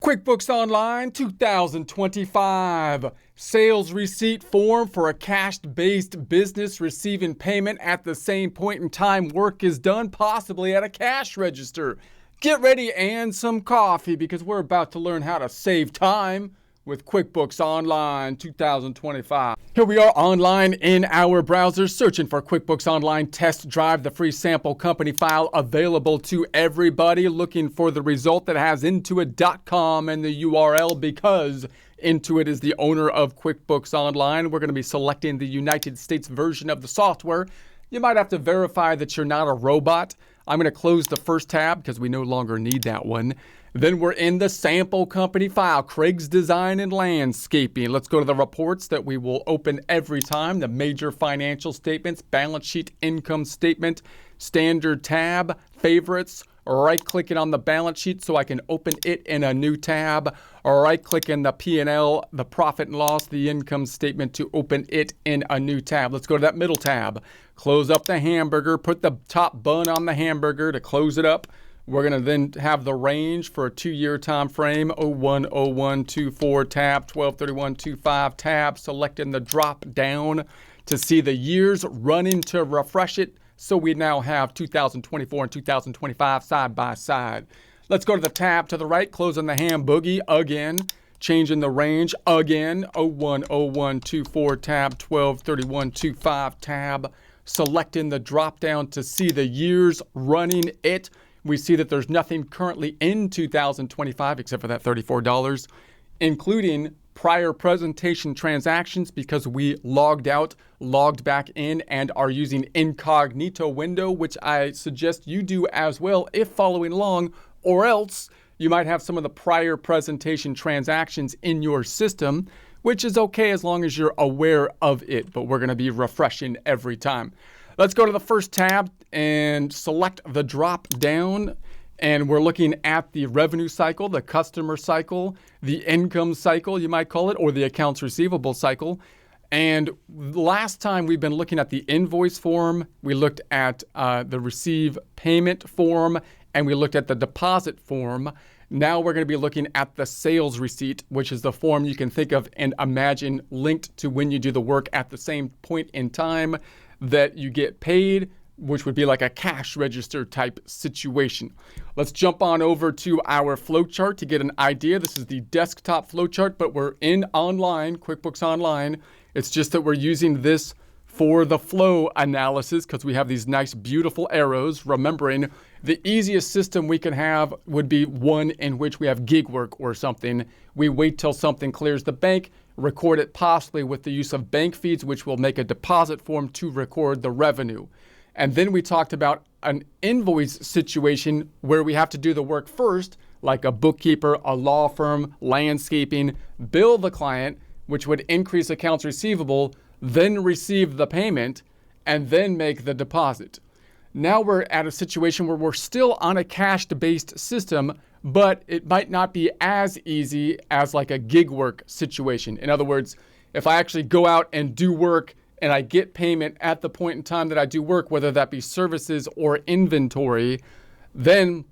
QuickBooks Online 2025. Sales receipt form for a cash-based business receiving payment at the same point in time work is done, possibly at a cash register. Get ready and some coffee because we're about to learn how to save time with QuickBooks Online 2025. Here we are online in our browser searching for QuickBooks Online Test Drive, the free sample company file available to everybody, looking for the result that has Intuit.com and the URL because Intuit is the owner of QuickBooks Online. We're going to be selecting the United States version of the software. You might have to verify that you're not a robot. I'm going to close the first tab because we no longer need that one. Then we're in the sample company file, Craig's Design and Landscaping. Let's go to the reports that we will open every time. The major financial statements, balance sheet, income statement, standard tab, favorites, right-clicking on the balance sheet so I can open it in a new tab, right-clicking the P&L, the profit and loss, the income statement to open it in a new tab. Let's go to that middle tab. Close up the hamburger, put the top bun on the hamburger to close it up. We're going to then have the range for a 2-year time frame, 01/01/24 tab, 12/31/25 tab, selecting the drop down to see the years running to refresh it. So we now have 2024 and 2025 side by side. Let's go to the tab to the right, closing the ham boogie again, changing the range again, 01/01/24 tab, 12/31/25 tab, selecting the drop down to see the years running it. We see that there's nothing currently in 2025 except for that $34, including prior presentation transactions because we logged out, logged back in, and are using incognito window, which I suggest you do as well if following along, or else you might have some of the prior presentation transactions in your system, which is okay as long as you're aware of it, but we're going to be refreshing every time. Let's go to the first tab and select the drop down. And we're looking at the revenue cycle, the customer cycle, the income cycle, you might call it, or the accounts receivable cycle. And last time we've been looking at the invoice form, we looked at the receive payment form, and we looked at the deposit form. Now we're going to be looking at the sales receipt, which is the form you can think of and imagine linked to when you do the work at the same point in time that you get paid, which would be like a cash register type situation. Let's jump on over to our flowchart to get an idea. This is the desktop flowchart, but we're in online, QuickBooks Online. It's just that we're using this for the flow analysis because we have these nice, beautiful arrows. Remembering the easiest system we can have would be one in which we have gig work or something. We wait till something clears the bank, record it possibly with the use of bank feeds, which will make a deposit form to record the revenue. And then we talked about an invoice situation where we have to do the work first, like a bookkeeper, a law firm, landscaping, bill the client, which would increase accounts receivable, then receive the payment, and then make the deposit. Now we're at a situation where we're still on a cash-based system, but it might not be as easy as like a gig work situation. In other words, if I actually go out and do work and I get payment at the point in time that I do work, whether that be services or inventory, then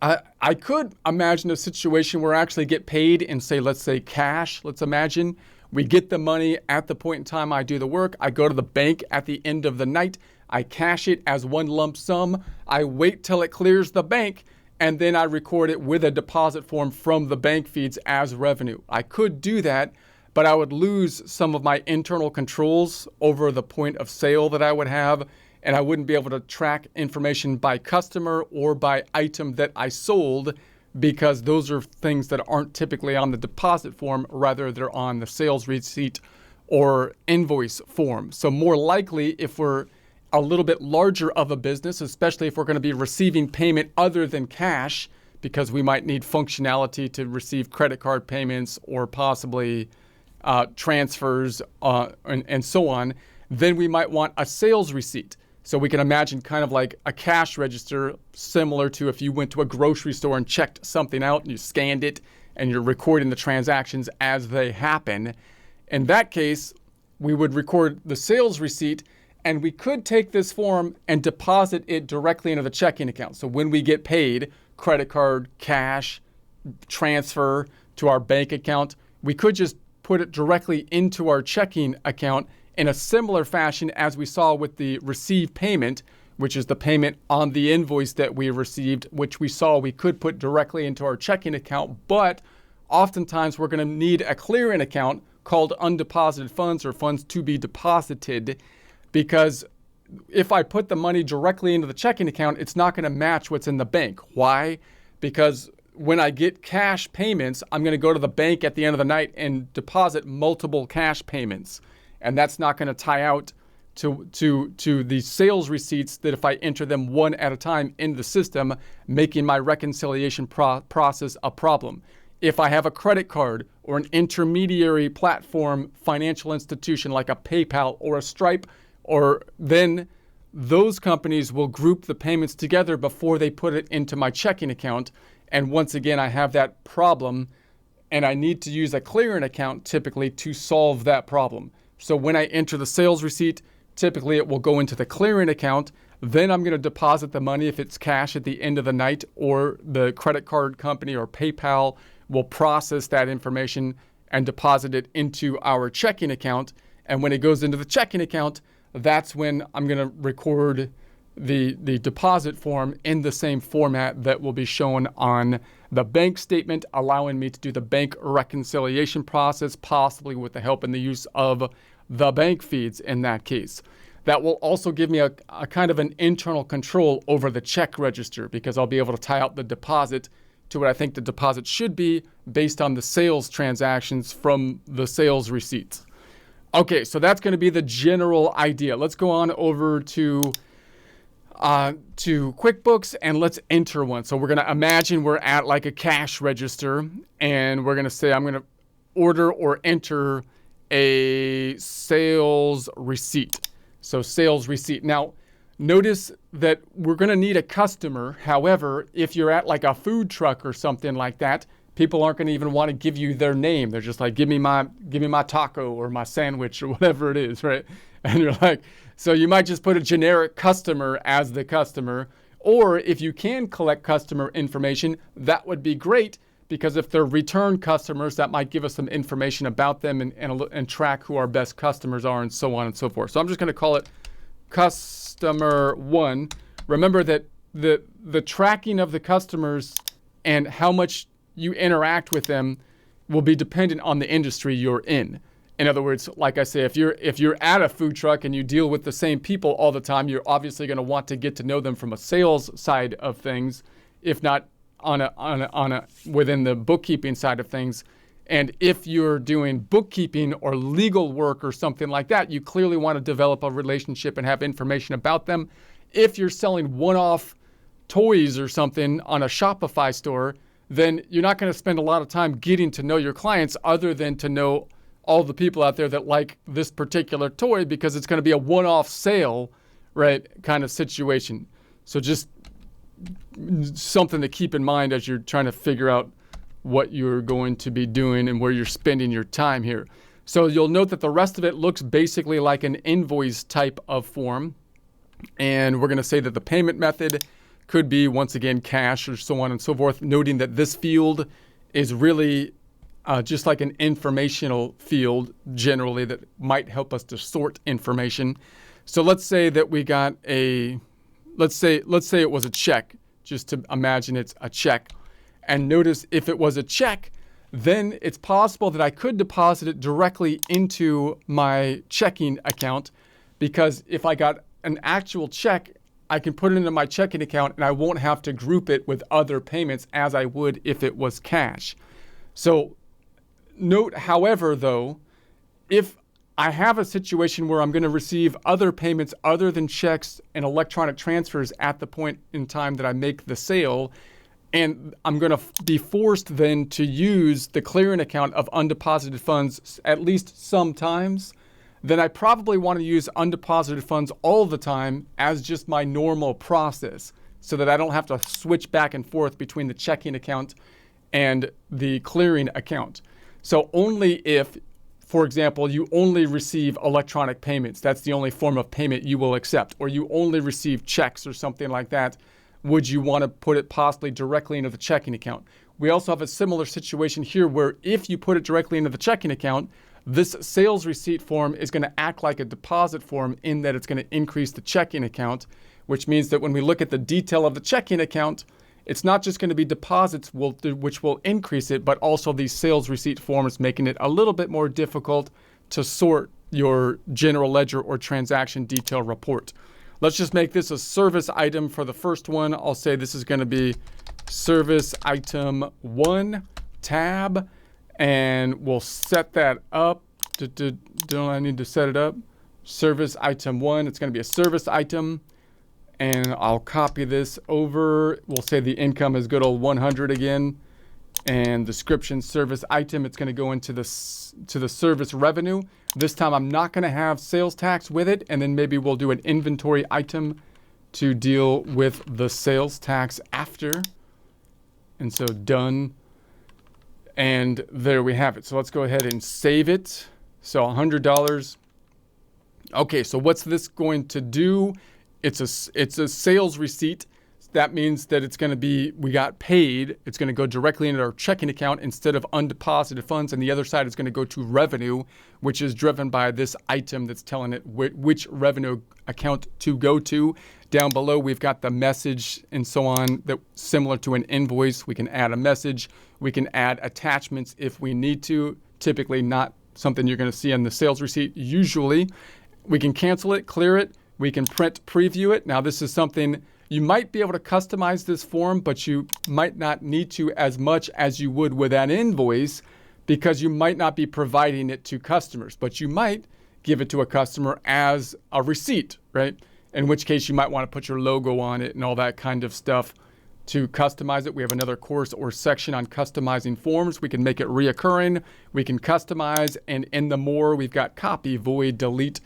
I could imagine a situation where I actually get paid in, say, let's say cash. Let's imagine we get the money at the point in time I do the work. I go to the bank at the end of the night. I cash it as one lump sum. I wait till it clears the bank, and then I record it with a deposit form from the bank feeds as revenue. I could do that, but I would lose some of my internal controls over the point of sale that I would have, and I wouldn't be able to track information by customer or by item that I sold because those are things that aren't typically on the deposit form, rather they're on the sales receipt or invoice form. So more likely, if we're a little bit larger of a business, especially if we're going to be receiving payment other than cash, because we might need functionality to receive credit card payments or possibly transfers and so on, then we might want a sales receipt. So we can imagine kind of like a cash register, similar to if you went to a grocery store and checked something out and you scanned it and you're recording the transactions as they happen. In that case, we would record the sales receipt, and we could take this form and deposit it directly into the checking account. So when we get paid, credit card, cash, transfer to our bank account. We could just put it directly into our checking account in a similar fashion as we saw with the received payment, which is the payment on the invoice that we received, which we saw we could put directly into our checking account. But oftentimes we're going to need a clearing account called undeposited funds or funds to be deposited, because if I put the money directly into the checking account, it's not going to match what's in the bank. Why? Because when I get cash payments, I'm going to go to the bank at the end of the night and deposit multiple cash payments. And that's not going to tie out to the sales receipts that if I enter them one at a time in the system, making my reconciliation process a problem. If I have a credit card or an intermediary platform financial institution like a PayPal or a Stripe, or then those companies will group the payments together before they put it into my checking account. And once again, I have that problem and I need to use a clearing account typically to solve that problem. So when I enter the sales receipt, typically it will go into the clearing account. Then I'm going to deposit the money if it's cash at the end of the night, or the credit card company or PayPal will process that information and deposit it into our checking account. And when it goes into the checking account, that's when I'm going to record the deposit form in the same format that will be shown on the bank statement, allowing me to do the bank reconciliation process, possibly with the help and the use of the bank feeds in that case. That will also give me a kind of an internal control over the check register, because I'll be able to tie out the deposit to what I think the deposit should be based on the sales transactions from the sales receipts. Okay, so that's going to be the general idea. Let's go on over to QuickBooks and let's enter one. So we're going to imagine we're at like a cash register, and we're going to say I'm going to order or enter a sales receipt. So sales receipt. Now, notice that we're going to need a customer. However, if you're at like a food truck or something like that, people aren't going to even want to give you their name. They're just like, give me my taco or my sandwich or whatever it is, right? And you're like, so you might just put a generic customer as the customer. Or if you can collect customer information, that would be great, because if they're return customers, that might give us some information about them and track who our best customers are and so on and so forth. So I'm just going to call it customer one. Remember that the tracking of the customers and how much you interact with them will be dependent on the industry you're in. In other words, like I say, if you're at a food truck and you deal with the same people all the time, you're obviously going to want to get to know them from a sales side of things, if not on a within the bookkeeping side of things. And if you're doing bookkeeping or legal work or something like that, you clearly want to develop a relationship and have information about them. If you're selling one-off toys or something on a Shopify store, then you're not going to spend a lot of time getting to know your clients other than to know all the people out there that like this particular toy, because it's going to be a one-off sale, right, kind of situation. So just something to keep in mind as you're trying to figure out what you're going to be doing and where you're spending your time here. So you'll note that the rest of it looks basically like an invoice type of form. And we're going to say that the payment method could be, once again, cash or so on and so forth, noting that this field is really just like an informational field generally that might help us to sort information. So let's say that we got let's say it was a check, just to imagine it's a check. And notice if it was a check, then it's possible that I could deposit it directly into my checking account, because if I got an actual check, I can put it into my checking account and I won't have to group it with other payments as I would if it was cash. So note, however, though, if I have a situation where I'm going to receive other payments other than checks and electronic transfers at the point in time that I make the sale, and I'm going to be forced then to use the clearing account of undeposited funds at least sometimes, then I probably want to use undeposited funds all the time as just my normal process, so that I don't have to switch back and forth between the checking account and the clearing account. So only if, for example, you only receive electronic payments, that's the only form of payment you will accept, or you only receive checks or something like that, would you want to put it possibly directly into the checking account. We also have a similar situation here where if you put it directly into the checking account, this sales receipt form is going to act like a deposit form in that it's going to increase the checking account, which means that when we look at the detail of the checking account, it's not just going to be deposits which will increase it, but also these sales receipt forms, making it a little bit more difficult to sort your general ledger or transaction detail report. Let's just make this a service item for the first one. I'll say this is going to be service item 1 tab, and we'll set that up. Don't I need to set it up? Service item 1, it's going to be a service item. And I'll copy this over. We'll say the income is good old 100 again. And description service item, it's going to go into the service revenue. This time I'm not going to have sales tax with it. And then maybe we'll do an inventory item to deal with the sales tax after. And so done. And there we have it. So let's go ahead and save it. So $100. Okay, so what's this going to do? It's a sales receipt. That means that it's going to be, we got paid. It's going to go directly into our checking account instead of undeposited funds. And the other side is going to go to revenue, which is driven by this item that's telling it which revenue account to go to. Down below, we've got the message and so on that similar to an invoice. We can add a message. We can add attachments if we need to. Typically not something you're going to see on the sales receipt. Usually, we can cancel it, clear it. We can print preview it. Now this is something you might be able to customize this form, but you might not need to as much as you would with an invoice because you might not be providing it to customers, but you might give it to a customer as a receipt, right? In which case you might want to put your logo on it and all that kind of stuff to customize it. We have another course or section on customizing forms. We can make it reoccurring. We can customize, and in the more, we've got copy, void, delete,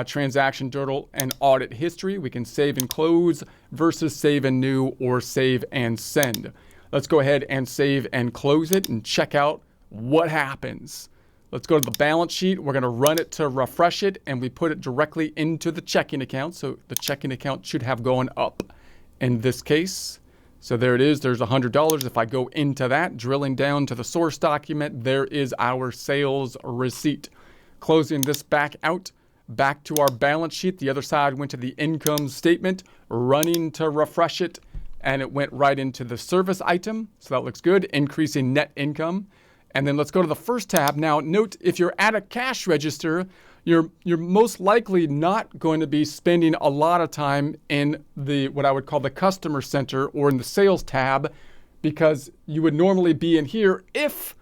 transaction journal, and audit history. We can save and close versus save and new or save and send. Let's go ahead and save and close it and check out what happens. Let's go to the balance sheet. We're going to run it to refresh it, and we put it directly into the checking account. So the checking account should have gone up in this case. So there it is. There's $100. If I go into that, drilling down to the source document, there is our sales receipt. Closing this back out. Back to our balance sheet. The other side went to the income statement, running to refresh it, and it went right into the service item. So that looks good, increasing net income. And then let's go to the first tab. Now note, if you're at a cash register, you're most likely not going to be spending a lot of time in the what I would call the customer center or in the sales tab, because you would normally be in here if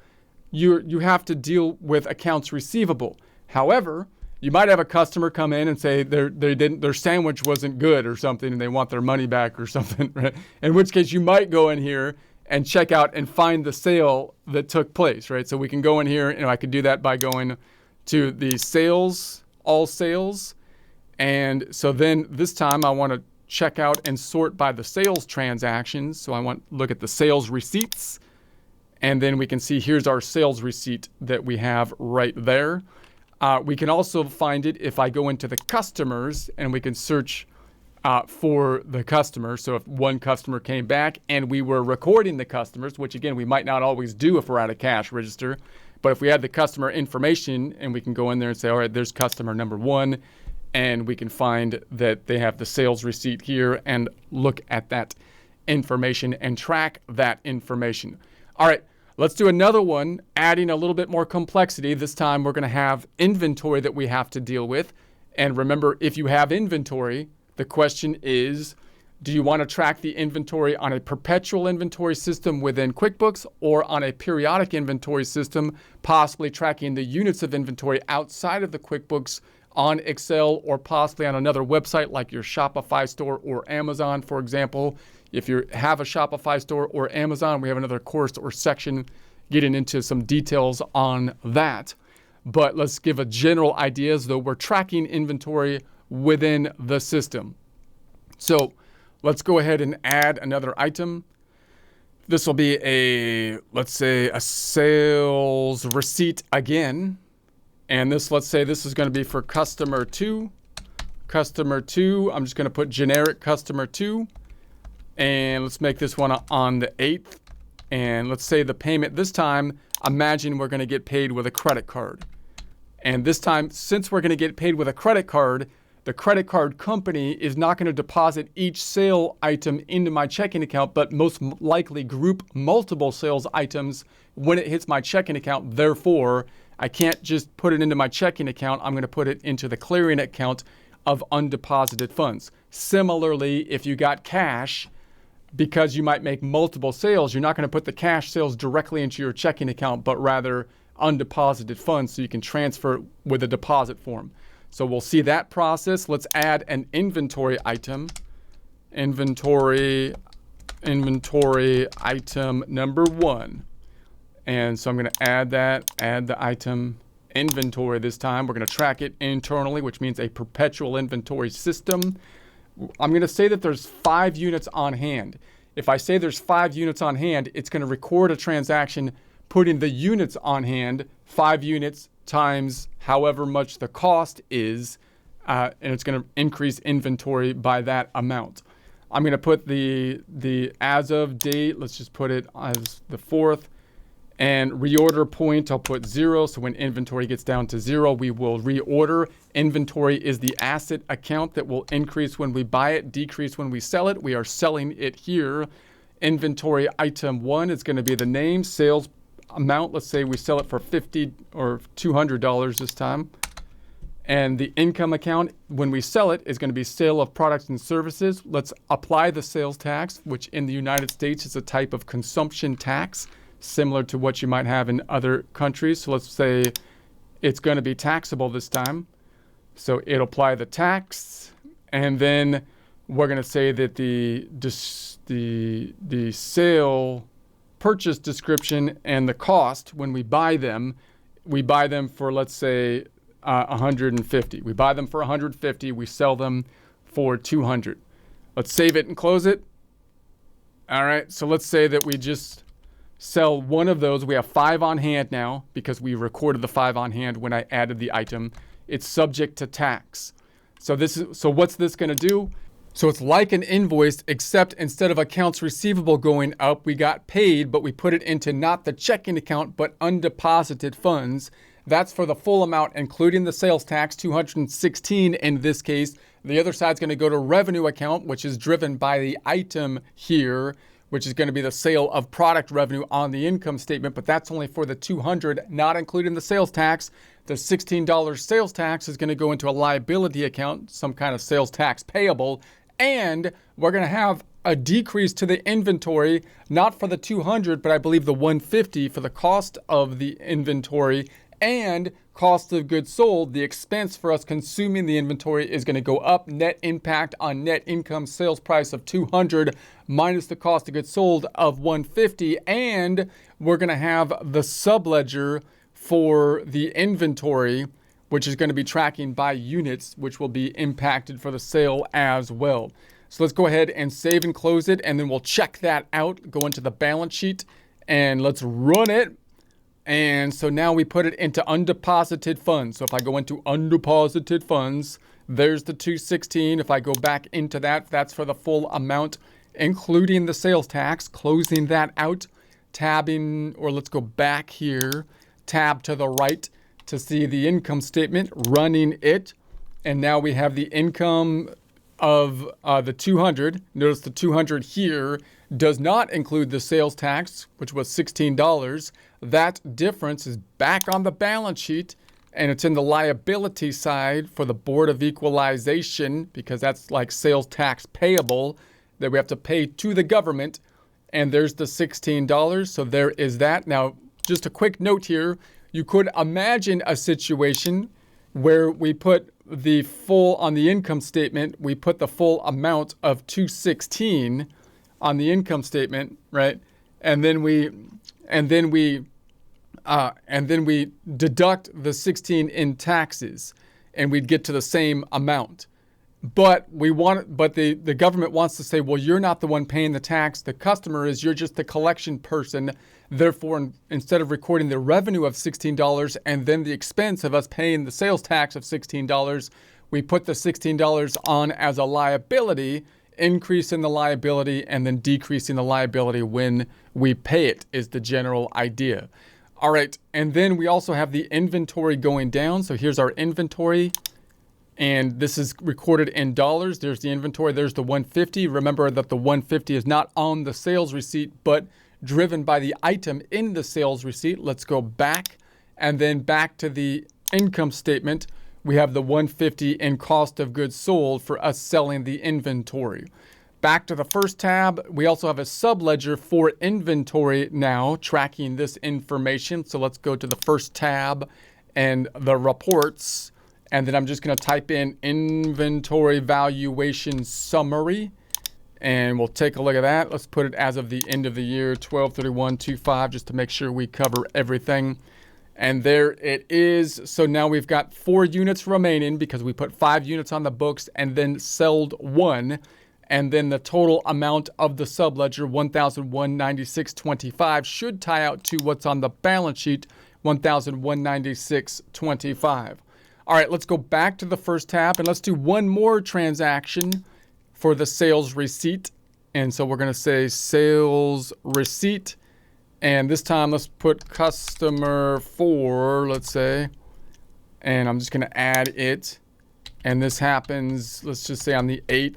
you have to deal with accounts receivable. However, you might have a customer come in and say their sandwich wasn't good or something and they want their money back or something, right? In which case you might go in here and check out and find the sale that took place, right? So we can go in here, and I could do that by going to the sales, all sales. And so then this time I want to check out and sort by the sales transactions. So I want to look at the sales receipts, and then we can see here's our sales receipt that we have right there. We can also find it if I go into the customers, and we can search for the customer. So if one customer came back and we were recording the customers, which again, we might not always do if we're at a cash register, but if we had the customer information, and we can go in there and say, all right, there's customer number 1, and we can find that they have the sales receipt here and look at that information and track that information. All right. Let's do another one, adding a little bit more complexity. This time we're going to have inventory that we have to deal with. And remember, if you have inventory, the question is, do you want to track the inventory on a perpetual inventory system within QuickBooks or on a periodic inventory system, possibly tracking the units of inventory outside of the QuickBooks on Excel or possibly on another website like your Shopify store or Amazon, for example. If you have a Shopify store or Amazon, we have another course or section getting into some details on that. But let's give a general idea as though we're tracking inventory within the system. So let's go ahead and add another item. This will be let's say a sales receipt again. And let's say this is going to be for customer 2. Customer 2, I'm just going to put generic customer 2. And let's make this one on the 8th. And let's say the payment this time, imagine we're going to get paid with a credit card. And this time, since we're going to get paid with a credit card, the credit card company is not going to deposit each sale item into my checking account, but most likely group multiple sales items when it hits my checking account. Therefore, I can't just put it into my checking account. I'm going to put it into the clearing account of undeposited funds. Similarly, if you got cash, because you might make multiple sales, you're not going to put the cash sales directly into your checking account, but rather undeposited funds so you can transfer it with a deposit form. So we'll see that process. Let's add an inventory item. Inventory item number 1. And so I'm going to add the item inventory this time. We're going to track it internally, which means a perpetual inventory system. I'm going to say that there's 5 units on hand. If I say there's 5 units on hand, it's going to record a transaction putting the units on hand, 5 units times however much the cost is, and it's going to increase inventory by that amount. I'm going to put the as of date, let's just put it as the 4th, and reorder point, I'll put 0. So when inventory gets down to 0, we will reorder. Inventory is the asset account that will increase when we buy it, decrease when we sell it. We are selling it here. Inventory item 1 is going to be the name, sales amount. Let's say we sell it for $50 or $200 this time. And the income account, when we sell it, is going to be sale of products and services. Let's apply the sales tax, which in the United States is a type of consumption tax, similar to what you might have in other countries. So let's say it's going to be taxable this time. So it'll apply the tax, and then we're going to say that the sale purchase description and the cost when we buy them for, let's say, 150. We buy them for 150. We sell them for 200. Let's save it and close it. All right. So let's say that we just sell one of those. We have 5 on hand now because we recorded the 5 on hand when I added the item. It's subject to tax. So what's this going to do? So it's like an invoice, except instead of accounts receivable going up, we got paid, but we put it into not the checking account, but undeposited funds. That's for the full amount, including the sales tax, $216 in this case. The other side's going to go to revenue account, which is driven by the item here, which is going to be the sale of product revenue on the income statement, but that's only for the $200, not including the sales tax. The $16 sales tax is going to go into a liability account, some kind of sales tax payable, and we're going to have a decrease to the inventory, not for the 200, but I believe the 150 for the cost of the inventory and cost of goods sold. The expense for us consuming the inventory is going to go up. Net impact on net income sales price of 200 minus the cost of goods sold of 150. And we're going to have the subledger for the inventory, which is going to be tracking by units, which will be impacted for the sale as well. So let's go ahead and save and close it, and then we'll check that out, go into the balance sheet, and let's run it. And so now we put it into undeposited funds. So if I go into undeposited funds, there's the 216. If I go back into that, that's for the full amount, including the sales tax, closing that out, tabbing, or let's go back here, tab to the right to see the income statement, running it. And now we have the income of the 200. Notice the 200 here does not include the sales tax, which was $16. That difference is back on the balance sheet, and it's in the liability side for the Board of Equalization, because that's like sales tax payable that we have to pay to the government. And there's the $16. So there is that. Now, just a quick note here. You could imagine a situation where we put the full on the income statement, we put the full amount of 216 on the income statement, right? And then we deduct the 16 in taxes, and we'd get to the same amount. But the government wants to say, well, you're not the one paying the tax. The customer is. You're just the collection person. Therefore, instead of recording the revenue of $16 and then the expense of us paying the sales tax of $16, we put the $16 on as a liability increasing the liability and then decreasing the liability when we pay it is the general idea. All right, and then we also have the inventory going down. So here's our inventory, and this is recorded in dollars. There's the inventory, there's the 150. Remember that the 150 is not on the sales receipt, but driven by the item in the sales receipt. Let's go back, and then back to the income statement. We have the 150 in cost of goods sold for us selling the inventory. Back to the first tab, we also have a subledger for inventory now, tracking this information. So let's go to the first tab and the reports. And then I'm just going to type in inventory valuation summary. And we'll take a look at that. Let's put it as of the end of the year, 12/31/25, just to make sure we cover everything. And there it is. So now we've got 4 units remaining because we put 5 units on the books and then sold 1. And then the total amount of the subledger, $1,196.25, should tie out to what's on the balance sheet, $1,196.25. All right, let's go back to the first tab and let's do one more transaction for the sales receipt. And so we're going to say sales receipt. And this time let's put customer 4, let's say. And I'm just going to add it. And this happens, let's just say on the 8th.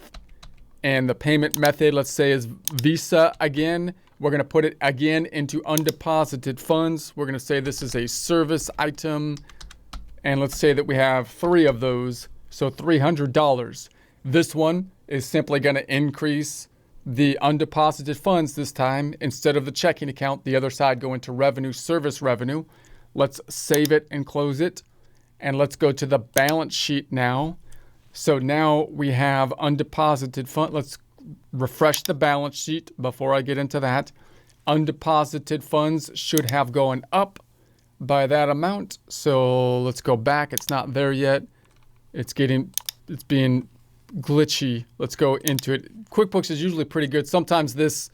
And the payment method, let's say, is Visa again. We're going to put it again into undeposited funds. We're going to say this is a service item. And let's say that we have 3 of those, so $300. This one is simply going to increase the undeposited funds this time. Instead of the checking account, the other side go into revenue, service revenue. Let's save it and close it. And let's go to the balance sheet now. So now we have undeposited fund. Let's refresh the balance sheet before I get into that. Undeposited funds should have gone up by that amount. So let's go back. It's not there yet. It's being glitchy. Let's go into it. QuickBooks is usually pretty good. Sometimes this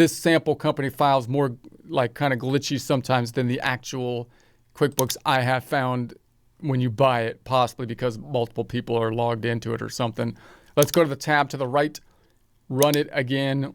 sample company file is more like kind of glitchy sometimes than the actual QuickBooks I have found when you buy it, possibly because multiple people are logged into it or something. Let's go to the tab to the right, run it again,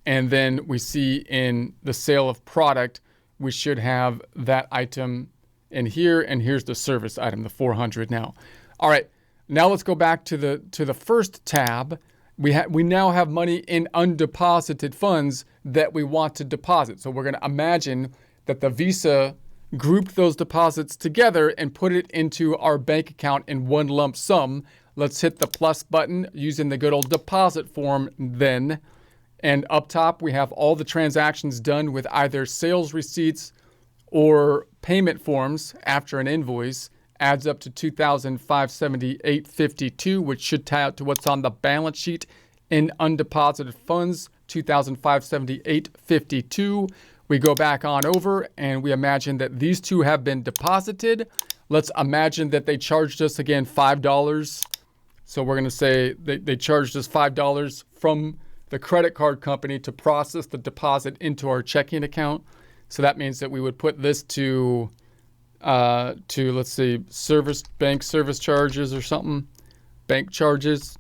and then we see in the sale of product, we should have that item in here, and here's the service item, the 400 now. All right, now let's go back to the first tab. We now have money in undeposited funds that we want to deposit. So we're going to imagine that the Visa grouped those deposits together and put it into our bank account in one lump sum. Let's hit the plus button using the good old deposit form then. And up top, we have all the transactions done with either sales receipts or payment forms after an invoice. Adds up to $2,578.52, which should tie out to what's on the balance sheet in undeposited funds, $2,578.52. We go back on over and we imagine that these 2 have been deposited. Let's imagine that they charged us again $5. So we're going to say they charged us $5 from the credit card company to process the deposit into our checking account. So that means that we would put this to let's see, bank service charges or something, bank charges.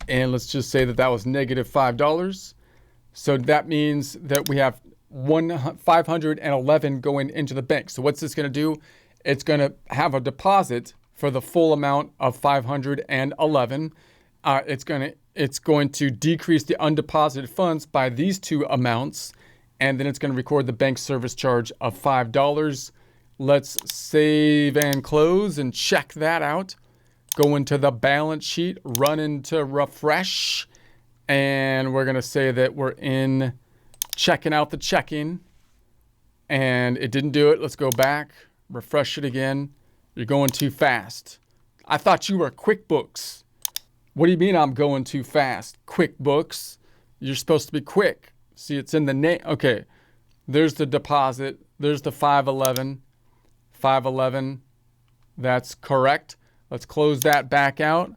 And let's just say that was negative $5. So that means that we have 511 going into the bank. So what's this going to do? It's going to have a deposit for the full amount of 511. It's going to decrease the undeposited funds by these 2 amounts, and then it's going to record the bank service charge of $5. Let's save and close and check that out. Go into the balance sheet, run into refresh, and we're going to say that we're in checking out the checking, and it didn't do it. Let's go back, refresh it again. You're going too fast. I thought you were QuickBooks. What do you mean I'm going too fast? QuickBooks. You're supposed to be quick. See, it's in the name. Okay, there's the deposit. There's the 511. 511. That's correct. Let's close that back out.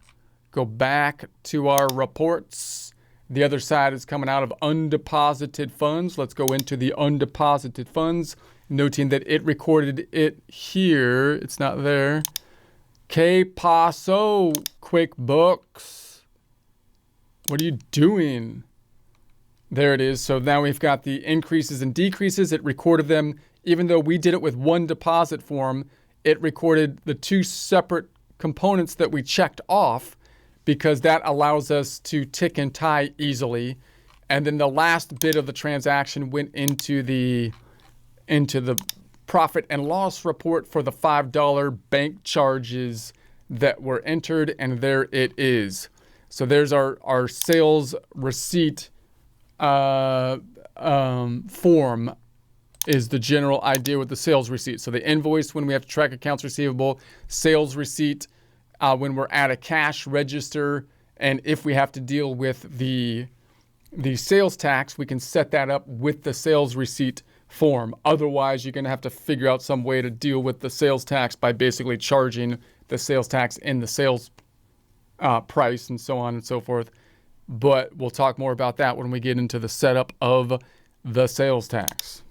Go back to our reports. The other side is coming out of undeposited funds. Let's go into the undeposited funds, noting that it recorded it here. It's not there. Que paso, QuickBooks? What are you doing? There it is. So now we've got the increases and decreases. It recorded them. Even though we did it with one deposit form, it recorded the two separate components that we checked off because that allows us to tick and tie easily. And then the last bit of the transaction went into the profit and loss report for the $5 bank charges that were entered, and there it is. So there's our sales receipt form is the general idea with the sales receipt. So the invoice when we have to track accounts receivable, sales receipt when we're at a cash register, and if we have to deal with the sales tax, we can set that up with the sales receipt form. Otherwise, you're going to have to figure out some way to deal with the sales tax by basically charging the sales tax in the sales price and so on and so forth. But we'll talk more about that when we get into the setup of the sales tax.